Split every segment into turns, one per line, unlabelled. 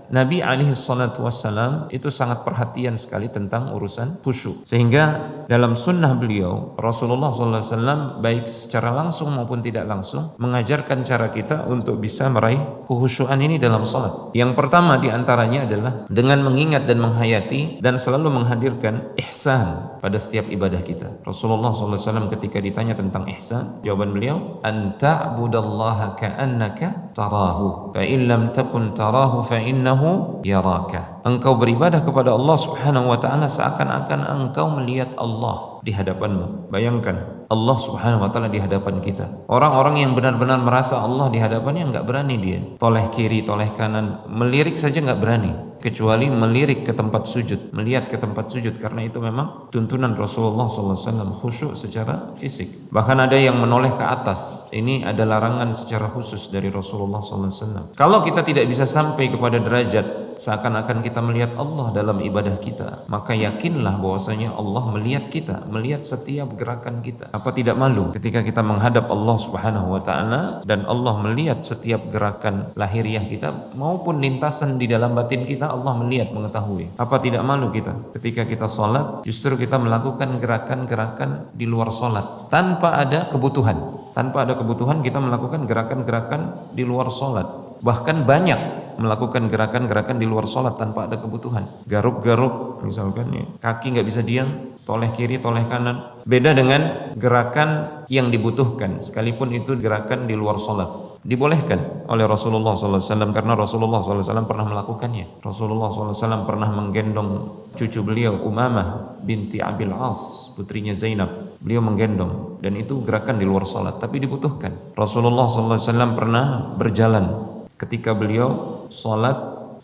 Nabi alaihi salatu wassalam itu sangat perhatian sekali tentang urusan khusyuk. Sehingga dalam sunnah beliau, Rasulullah SAW baik secara langsung maupun tidak langsung mengajarkan cara kita untuk bisa meraih kekhusyuan ini dalam salat. Yang pertama diantaranya adalah dengan mengingat dan menghayati dan selalu menghadirkan ihsan pada setiap ibadah kita. Rasulullah SAW ketika ditanya tentang ihsan, jawaban beliau, anta'budallaha ka'annaka tarahu, fa in lam takun tarahu fa innahu yaraka. Engkau beribadah kepada Allah Subhanahu wa taala seakan-akan engkau melihat Allah di hadapanmu. Bayangkan Allah Subhanahu wa taala di hadapan kita. Orang-orang yang benar-benar merasa Allah di hadapannya enggak berani dia toleh kiri, toleh kanan, melirik saja enggak berani, kecuali melirik ke tempat sujud, melihat ke tempat sujud, karena itu memang tuntunan Rasulullah SAW khusyuk secara fisik. Bahkan ada yang menoleh ke atas. Ini ada larangan secara khusus dari Rasulullah SAW. Kalau kita tidak bisa sampai kepada derajat seakan-akan kita melihat Allah dalam ibadah kita, maka yakinlah bahwasanya Allah melihat kita, melihat setiap gerakan kita. Apa tidak malu ketika kita menghadap Allah Subhanahu wa taala dan Allah melihat setiap gerakan lahiriah kita maupun lintasan di dalam batin kita, Allah melihat, mengetahui. Apa tidak malu kita ketika kita sholat justru kita melakukan gerakan-gerakan di luar sholat tanpa ada kebutuhan. Tanpa ada kebutuhan kita melakukan gerakan-gerakan di luar sholat. Bahkan banyak melakukan gerakan-gerakan di luar sholat tanpa ada kebutuhan. Garuk-garuk misalkan ya, kaki nggak bisa diam, toleh kiri, toleh kanan. Beda dengan gerakan yang dibutuhkan, sekalipun itu gerakan di luar sholat. Dibolehkan oleh Rasulullah SAW karena Rasulullah SAW pernah melakukannya. Rasulullah SAW pernah menggendong cucu beliau Umamah binti Abil As, putrinya Zainab. Beliau menggendong dan itu gerakan di luar sholat, tapi dibutuhkan. Rasulullah SAW pernah berjalan ketika beliau sholat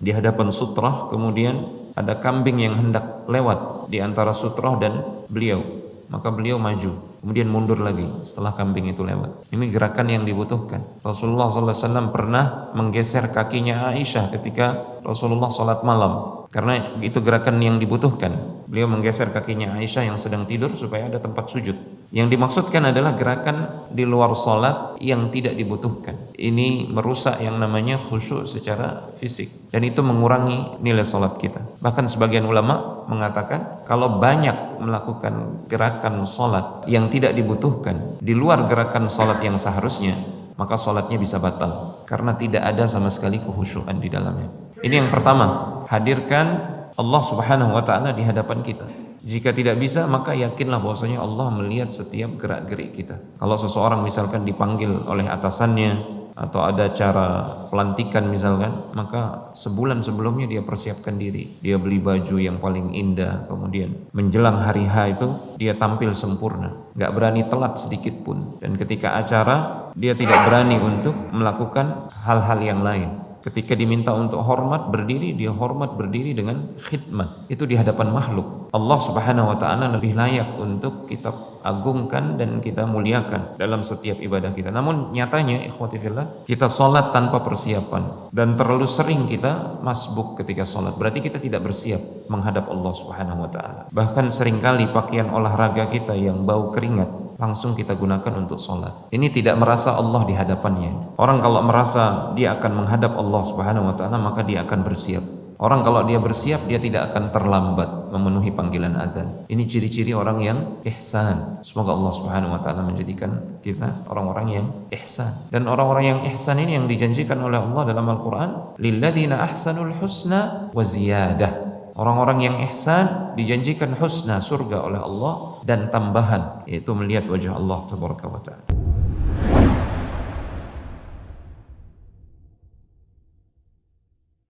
di hadapan sutrah, kemudian ada kambing yang hendak lewat di antara sutrah dan beliau, maka beliau maju, kemudian mundur lagi setelah kambing itu lewat. Ini gerakan yang dibutuhkan. Rasulullah SAW pernah menggeser kakinya Aisyah ketika Rasulullah sholat malam, karena itu gerakan yang dibutuhkan. Beliau menggeser kakinya Aisyah yang sedang tidur supaya ada tempat sujud. Yang dimaksudkan adalah gerakan di luar sholat yang tidak dibutuhkan. Ini merusak yang namanya khusyuk secara fisik, dan itu mengurangi nilai sholat kita. Bahkan sebagian ulama mengatakan kalau banyak melakukan gerakan sholat yang tidak dibutuhkan di luar gerakan sholat yang seharusnya, maka sholatnya bisa batal karena tidak ada sama sekali kekhusyukan di dalamnya. Ini yang pertama, hadirkan Allah Subhanahu wa taala di hadapan kita. Jika tidak bisa, maka yakinlah bahwasanya Allah melihat setiap gerak-gerik kita. Kalau seseorang misalkan dipanggil oleh atasannya atau ada cara pelantikan misalkan, maka sebulan sebelumnya dia persiapkan diri. Dia beli baju yang paling indah, kemudian menjelang hari H itu dia tampil sempurna, gak berani telat sedikit pun. Dan ketika acara, dia tidak berani untuk melakukan hal-hal yang lain. Ketika diminta untuk hormat berdiri, dia hormat berdiri dengan khidmat. Itu di hadapan makhluk. Allah Subhanahu wa taala lebih layak untuk kita agungkan dan kita muliakan dalam setiap ibadah kita. Namun nyatanya ikhwati fillah, kita sholat tanpa persiapan dan terlalu sering kita masbuk ketika sholat. Berarti kita tidak bersiap menghadap Allah Subhanahu wa taala. Bahkan seringkali pakaian olahraga kita yang bau keringat langsung kita gunakan untuk sholat. Ini tidak merasa Allah di hadapannya. Orang kalau merasa dia akan menghadap Allah Subhanahu wa taala, maka dia akan bersiap. Orang kalau dia bersiap, dia tidak akan terlambat memenuhi panggilan adzan. Ini ciri-ciri orang yang ihsan. Semoga Allah Subhanahu wa taala menjadikan kita orang-orang yang ihsan. Dan orang-orang yang ihsan ini yang dijanjikan oleh Allah dalam Al-Qur'an, lilladzina ahsanul husna wa ziyadah. Orang-orang yang ihsan dijanjikan husna, surga oleh Allah, dan tambahan, yaitu melihat wajah Allah Tabaraka wa ta'ala.